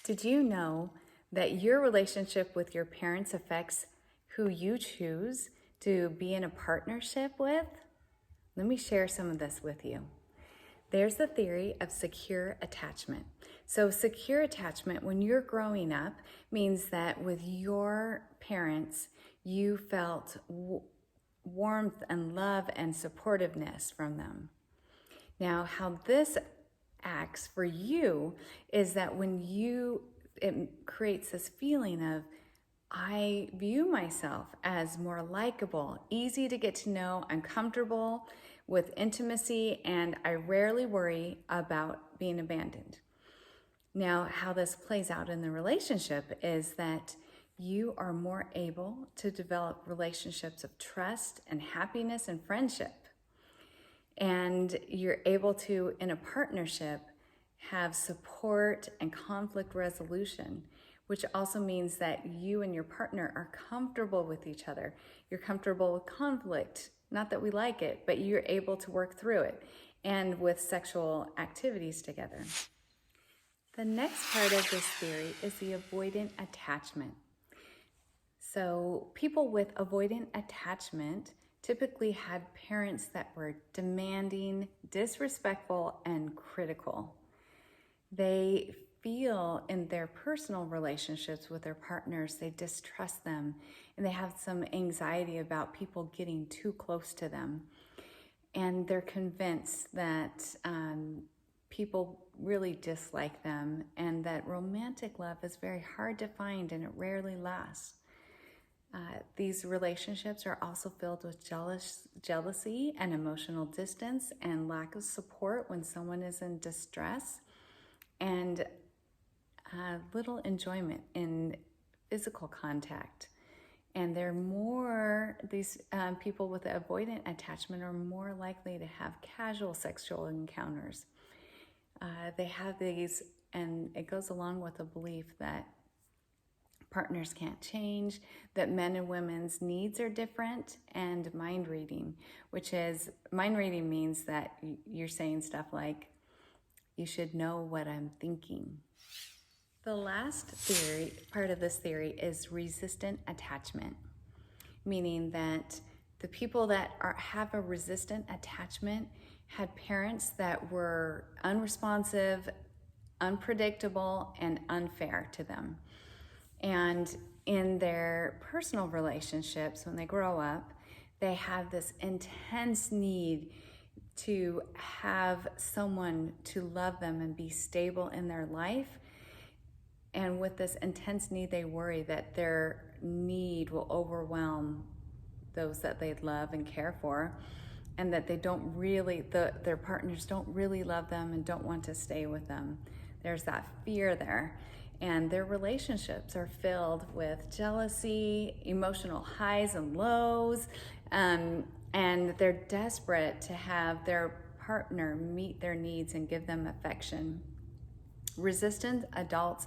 Did you know that your relationship with your parents affects who you choose to be in a partnership with? Let me share some of this with you. There's the theory of secure attachment. So, secure attachment, when you're growing up, means that with your parents, you felt warmth and love and supportiveness from them. Now, how this acts for you is that it creates this feeling of, I view myself as more likable, easy to get to know, I'm comfortable with intimacy, and I rarely worry about being abandoned. Now, how this plays out in the relationship is that you are more able to develop relationships of trust and happiness and friendship. And you're able to, in a partnership, have support and conflict resolution, which also means that you and your partner are comfortable with each other. You're comfortable with conflict, not that we like it, but you're able to work through it, and with sexual activities together. The next part of this theory is the avoidant attachment. So people with avoidant attachment typically had parents that were demanding, disrespectful, and critical. They feel in their personal relationships with their partners, they distrust them, and they have some anxiety about people getting too close to them. And they're convinced that people really dislike them, and that romantic love is very hard to find and it rarely lasts. These relationships are also filled with jealousy and emotional distance and lack of support when someone is in distress, and little enjoyment in physical contact. And these people with avoidant attachment are more likely to have casual sexual encounters. They have these, and it goes along with a belief that partners can't change, that men and women's needs are different, and mind reading, mind reading means that you're saying stuff like, you should know what I'm thinking. The last part of this theory is resistant attachment, meaning that the people that have a resistant attachment had parents that were unresponsive, unpredictable, and unfair to them. And in their personal relationships, when they grow up, they have this intense need to have someone to love them and be stable in their life. And with this intense need, they worry that their need will overwhelm those that they love and care for, and that their partners don't really love them and don't want to stay with them. There's that fear there. And their relationships are filled with jealousy, emotional highs and lows, and they're desperate to have their partner meet their needs and give them affection. Resistant adults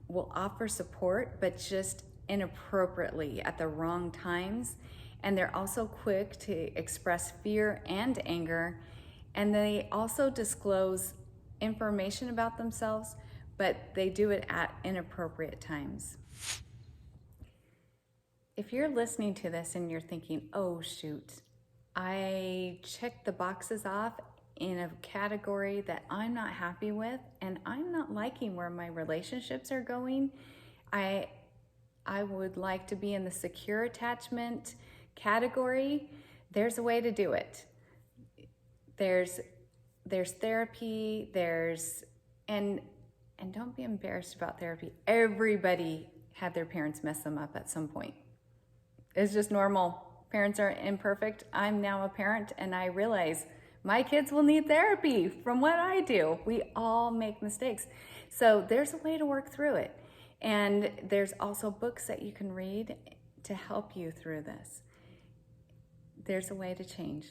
will offer support, but just inappropriately at the wrong times. And they're also quick to express fear and anger. And they also disclose information about themselves, but they do it at inappropriate times. If you're listening to this and you're thinking, oh shoot, I checked the boxes off in a category that I'm not happy with, and I'm not liking where my relationships are going, I would like to be in the secure attachment category, there's a way to do it. There's therapy, and don't be embarrassed about therapy. Everybody had their parents mess them up at some point. It's just normal. Parents are imperfect. I'm now a parent, and I realize my kids will need therapy from what I do. We all make mistakes. So there's a way to work through it. And there's also books that you can read to help you through this. There's a way to change.